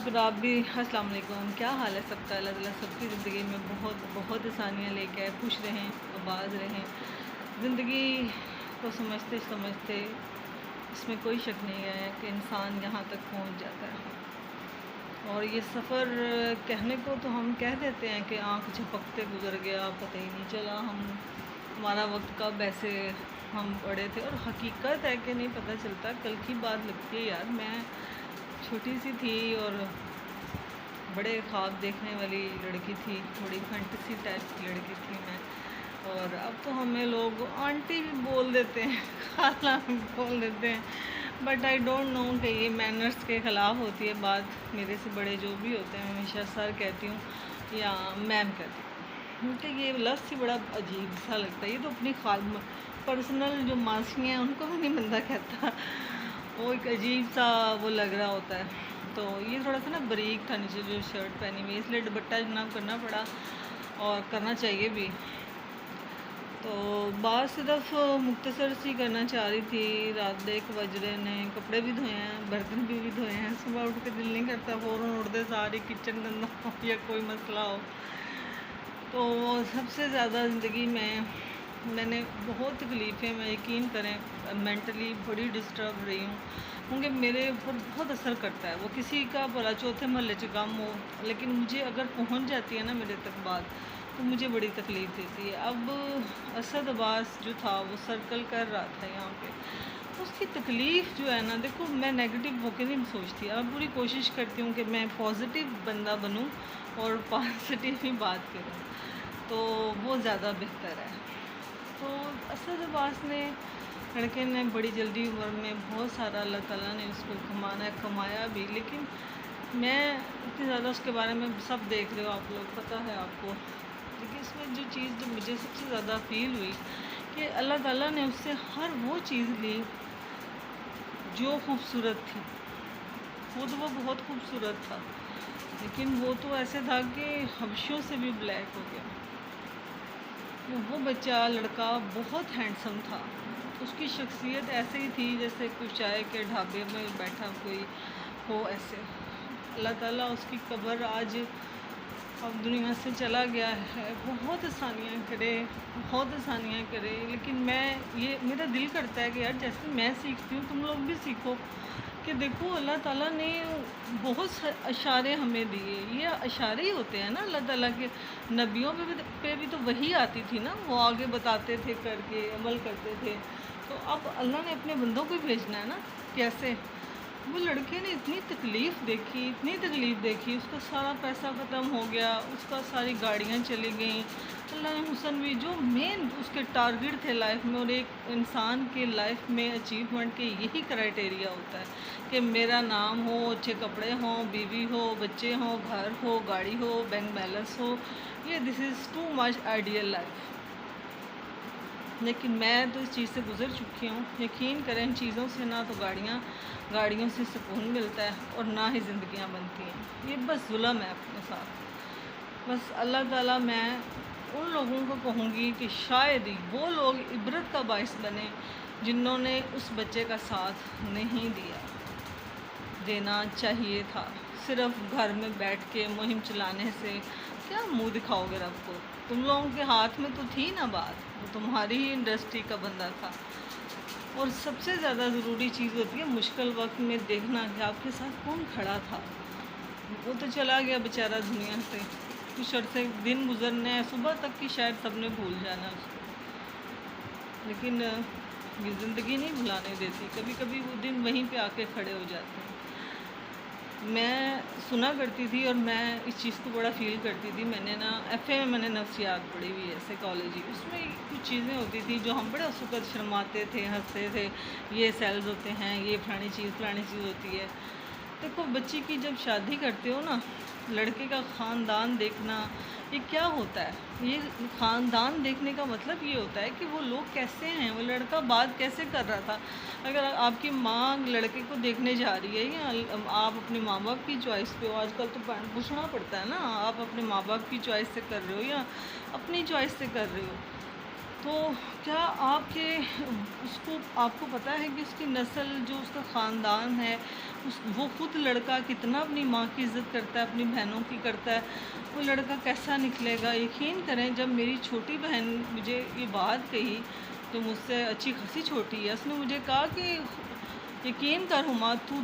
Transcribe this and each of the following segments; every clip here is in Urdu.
پھر آپ بھی السلام علیکم، کیا حال ہے سب کا؟ اللہ تعالیٰ سب کی زندگی میں بہت بہت آسانیاں لے کے آئے، خوش رہیں، آباد رہیں۔ زندگی کو سمجھتے سمجھتے اس میں کوئی شک نہیں ہے کہ انسان یہاں تک پہنچ جاتا ہے، اور یہ سفر کہنے کو تو ہم کہہ دیتے ہیں کہ آنکھ جھپکتے گزر گیا، پتہ ہی نہیں چلا ہمارا وقت کب ایسے ہم بڑے تھے، اور حقیقت ہے کہ نہیں پتہ چلتا۔ کل کی بات لگتی ہے یار، میں چھوٹی سی تھی اور بڑے خواب دیکھنے والی لڑکی تھی، بڑی فینٹیسی ٹائپ کی لڑکی تھی میں، اور اب تو ہمیں لوگ آنٹی بھی بول دیتے ہیں، خالہ بھی بول دیتے ہیں، بٹ آئی ڈونٹ نو کہ یہ مینرس کے خلاف ہوتی ہے بات۔ میرے سے بڑے جو بھی ہوتے ہیں میں ہمیشہ سر کہتی ہوں یا میم کہتی ہوں، کیونکہ یہ لفظ ہی بڑا عجیب سا لگتا ہے۔ یہ تو اپنی پرسنل جو ماسیاں ہیں ان کو بھی نہیں بندہ کہتا، وہ ایک عجیب سا وہ لگ رہا ہوتا ہے۔ تو یہ تھوڑا سا نا باریک تھا نیچے جو شرٹ پہنی ہوئی، اس لیے دوپٹہ جناب کرنا پڑا، اور کرنا چاہیے بھی۔ تو بات صرف مختصر سی کرنا چاہ رہی تھی۔ رات 1 بج رہے نے، کپڑے بھی دھوئے ہیں، برتن بھی دھوئے ہیں، صبح اٹھ کے دل نہیں کرتا فوراً اٹھتے ساری کچن گندا ہو یا کوئی مسئلہ ہو۔ تو سب سے زیادہ زندگی میں نے بہت تکلیفیں، میں یقین کریں مینٹلی بڑی ڈسٹرب رہی ہوں، کیونکہ میرے اوپر بہت اثر کرتا ہے۔ وہ کسی کا بھلا چوتھے محلے سے غم ہو، لیکن مجھے اگر پہنچ جاتی ہے نا میرے تک بات، تو مجھے بڑی تکلیف دیتی ہے۔ اب اسد عباس جو تھا وہ سرکل کر رہا تھا یہاں پہ، اس کی تکلیف جو ہے نا، دیکھو میں نیگیٹو ہو کے نہیں سوچتی، اب پوری کوشش کرتی ہوں کہ میں پازیٹیو بندہ بنوں اور پازیٹیو ہی بات کروں، تو وہ زیادہ بہتر ہے۔ تو اسد عباس لڑکے نے بڑی جلدی عمر میں بہت سارا اللہ تعالیٰ نے اس کو کمایا بھی، لیکن میں اتنی زیادہ اس کے بارے میں سب دیکھ رہے ہو آپ لوگ، پتہ ہے آپ کو، لیکن اس میں جو چیز جو مجھے سب سے زیادہ فیل ہوئی کہ اللہ تعالیٰ نے اس سے ہر وہ چیز لی جو خوبصورت تھی۔ خود وہ بہت خوبصورت تھا، لیکن وہ تو ایسے تھا کہ حبشوں سے بھی بلیک ہو گیا۔ وہ بچہ لڑکا بہت ہینڈسم تھا، اس کی شخصیت ایسے ہی تھی جیسے کوئی چائے کے ڈھابے میں بیٹھا کوئی ہو ایسے۔ اللہ تعالیٰ اس کی قبر آج اب دنیا سے چلا گیا ہے، بہت آسانیاں کرے، بہت آسانیاں کرے، لیکن میرا دل کرتا ہے کہ یار جیسے میں سیکھتی ہوں تم لوگ بھی سیکھو، کہ دیکھو اللہ تعالیٰ نے بہت اشارے ہمیں دیے، یہ اشارے ہی ہوتے ہیں نا اللہ تعالیٰ کے۔ نبیوں پہ بھی تو وہی آتی تھی نا، وہ آگے بتاتے تھے، کر کے عمل کرتے تھے۔ تو اب اللہ نے اپنے بندوں کو بھیجنا ہے نا، کیسے؟ وہ لڑکے نے اتنی تکلیف دیکھی، اس کا سارا پیسہ ختم ہو گیا، اس کا ساری گاڑیاں چلی گئیں۔ اللہ نے حسن بھی جو مین اس کے ٹارگٹ تھے لائف میں، اور ایک انسان کے لائف میں اچیومنٹ کے یہی کرائٹیریا ہوتا ہے کہ میرا نام ہو، اچھے کپڑے ہوں، بیوی ہو، بچے ہوں، گھر ہو، گاڑی ہو، بینک بیلنس ہو، یہ دس از ٹو مچ آئیڈیل لائف۔ لیکن میں تو اس چیز سے گزر چکی ہوں، یقین کریں ان چیزوں سے نہ تو گاڑیوں سے سکون ملتا ہے، اور نہ ہی زندگیاں بنتی ہیں، یہ بس ظلم ہے اپنے ساتھ۔ بس اللہ تعالیٰ، میں ان لوگوں کو کہوں گی کہ شاید ہی وہ لوگ عبرت کا باعث بنے جنہوں نے اس بچے کا ساتھ نہیں دینا چاہیے تھا۔ صرف گھر میں بیٹھ کے مہم چلانے سے کیا منہ دکھاؤ گے رب کو؟ تم لوگوں کے ہاتھ میں تو تھی نا بات، وہ تمہاری ہی انڈسٹری کا بندہ تھا۔ اور سب سے زیادہ ضروری چیز ہوتی ہے مشکل وقت میں دیکھنا کہ آپ کے ساتھ کون کھڑا تھا۔ وہ تو چلا گیا بیچارہ دنیا سے، کچھ عرصے دن گزرنے ہیں، صبح تک کی شاید سب نے بھول جانا اس کو، لیکن یہ زندگی نہیں بھلانے دیتی، کبھی کبھی وہ دن وہیں پہ آ کے کھڑے ہو جاتے ہیں۔ میں سنا کرتی تھی اور میں اس چیز کو بڑا فیل کرتی تھی۔ میں نے ایف اے میں نے نفسیات پڑھی ہوئی ہے، سائیکالوجی، اس میں کچھ چیزیں ہوتی تھی جو ہم بڑے اس وقت شرماتے تھے، ہنستے تھے، یہ سیلز ہوتے ہیں، یہ فلانی چیز ہوتی ہے۔ دیکھو بچی کی جب شادی کرتے ہو نا، لڑکے کا خاندان دیکھنا یہ کیا ہوتا ہے؟ یہ خاندان دیکھنے کا مطلب یہ ہوتا ہے کہ وہ لوگ کیسے ہیں، وہ لڑکا بات کیسے کر رہا تھا۔ اگر آپ کی ماں لڑکے کو دیکھنے جا رہی ہے، یا آپ اپنے ماں باپ کی چوائس پہ ہو، آج کل تو پوچھنا پڑتا ہے نا، آپ اپنے ماں باپ کی چوائس سے کر رہے ہو یا اپنی چوائس سے کر رہے ہو؟ تو کیا آپ کے آپ کو پتہ ہے کہ اس کی نسل جو اس کا خاندان ہے وہ خود لڑکا کتنا اپنی ماں کی عزت کرتا ہے، اپنی بہنوں کی کرتا ہے، وہ لڑکا کیسا نکلے گا؟ یقین کریں، جب میری چھوٹی بہن مجھے یہ بات کہی، جو مجھ سے اچھی خاصی چھوٹی ہے، اس نے مجھے کہا کہ یقین کر ہما، تو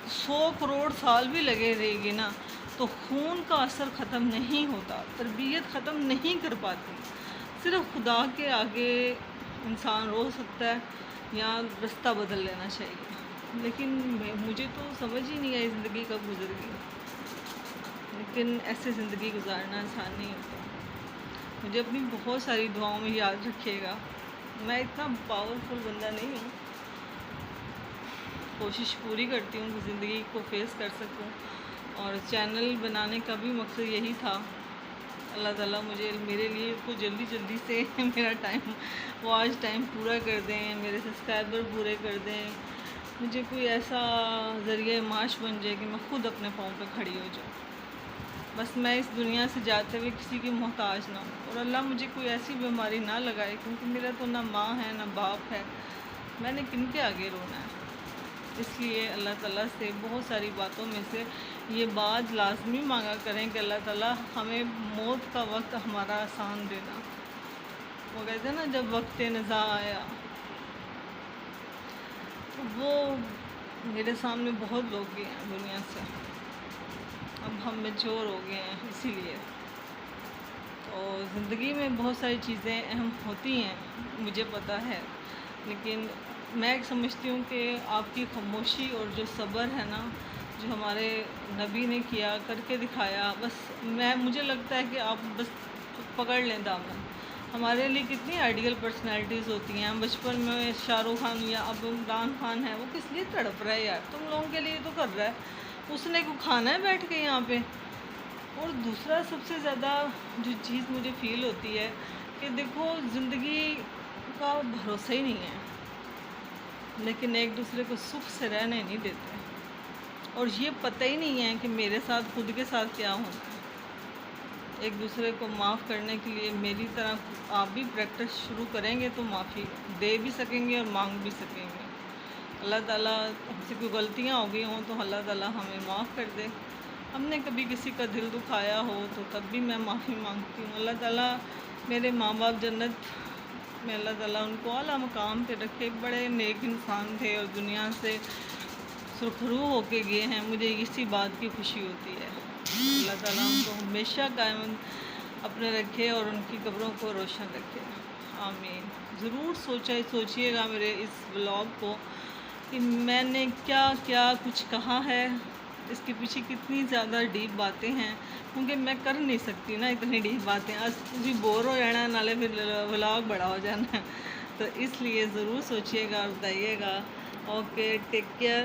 100 کروڑ سال بھی لگے رہے گی نا تو خون کا اثر ختم نہیں ہوتا، تربیت ختم نہیں کر پاتی، صرف خدا کے آگے انسان رو سکتا ہے یا رستہ بدل لینا چاہیے۔ لیکن مجھے تو سمجھ ہی نہیں آئی زندگی کب گزر گئی، لیکن ایسے زندگی گزارنا آسان نہیں ہوتا۔ مجھے اپنی بہت ساری دعاؤں میں یاد رکھیے گا، میں اتنا پاورفل بندہ نہیں ہوں، کوشش پوری کرتی ہوں کہ زندگی کو فیس کر سکوں، اور چینل بنانے کا بھی مقصد یہی تھا۔ اللہ تعالیٰ میرے لیے کو جلدی سے میرا واچ ٹائم پورا کر دیں، میرے سبسکرائبر پورے کر دیں، مجھے کوئی ایسا ذریعہ معاش بن جائے کہ میں خود اپنے پاؤں پہ کھڑی ہو جاؤں، بس میں اس دنیا سے جاتے ہوئے کسی کی محتاج نہ ہوں، اور اللہ مجھے کوئی ایسی بیماری نہ لگائے، کیونکہ میرا تو نہ ماں ہے نہ باپ ہے، میں نے کن کے آگے رونا ہے۔ اس لیے اللہ تعالیٰ سے بہت ساری باتوں میں سے یہ بات لازمی مانگا کریں کہ اللہ تعالیٰ ہمیں موت کا وقت ہمارا آسان دینا۔ وہ کہتے ہیں نا، جب وقت نزاع آیا، تو وہ میرے سامنے بہت لوگ گئے ہیں دنیا سے، اب ہم میچور ہو گئے ہیں، اسی لیے تو زندگی میں بہت ساری چیزیں اہم ہوتی ہیں، مجھے پتہ ہے، لیکن میں ایک سمجھتی ہوں کہ آپ کی خاموشی اور جو صبر ہے نا، جو ہمارے نبی نے کیا، کر کے دکھایا، بس مجھے لگتا ہے کہ آپ بس پکڑ لیں دامن۔ ہمارے لیے کتنی آئیڈیل پرسنالٹیز ہوتی ہیں، بچپن میں شاہ رخ خان یا اب عمران خان ہے، وہ کس لیے تڑپ رہا ہے یار؟ تم لوگوں کے لیے تو کر رہا ہے، اس نے کو کھانا ہے بیٹھ کے یہاں پہ۔ اور دوسرا سب سے زیادہ جو چیز مجھے فیل ہوتی ہے کہ دیکھو، زندگی کا بھروسہ ہی نہیں ہے، لیکن ایک دوسرے کو سکھ سے رہنے نہیں دیتے، اور یہ پتہ ہی نہیں ہے کہ میرے ساتھ خود کے ساتھ کیا ہونا ہے۔ ایک دوسرے کو معاف کرنے کے لیے میری طرح آپ بھی پریکٹس شروع کریں گے تو معافی دے بھی سکیں گے اور مانگ بھی سکیں گے۔ اللہ تعالیٰ ہم سے کوئی غلطیاں ہو گئی ہوں تو اللہ تعالیٰ ہمیں معاف کر دے، ہم نے کبھی کسی کا دل دکھایا ہو تو تب بھی میں معافی مانگتی ہوں۔ اللہ تعالیٰ میرے ماں باپ جنت میں اللہ تعالیٰ ان کو اعلیٰ مقام پہ رکھے، بڑے نیک انسان تھے اور دنیا سے سرخرو ہو کے گئے ہیں، مجھے اسی بات کی خوشی ہوتی ہے۔ اللہ تعالیٰ ان کو ہمیشہ قائم اپنے رکھے اور ان کی قبروں کو روشن رکھے، آمین۔ ضرور سوچیے گا میرے اس ولاگ کو کہ میں نے کیا کیا کچھ کہا ہے، اس کے پیچھے کتنی زیادہ ڈیپ باتیں ہیں، کیونکہ میں کر نہیں سکتی نا اتنی ڈیپ باتیں، آج تجھے بور ہو جانا ہے، نالے پھر ولاگ بڑا ہو جانا ہے، تو اس لیے ضرور سوچیے گا اور بتائیے گا۔ Okay, take care.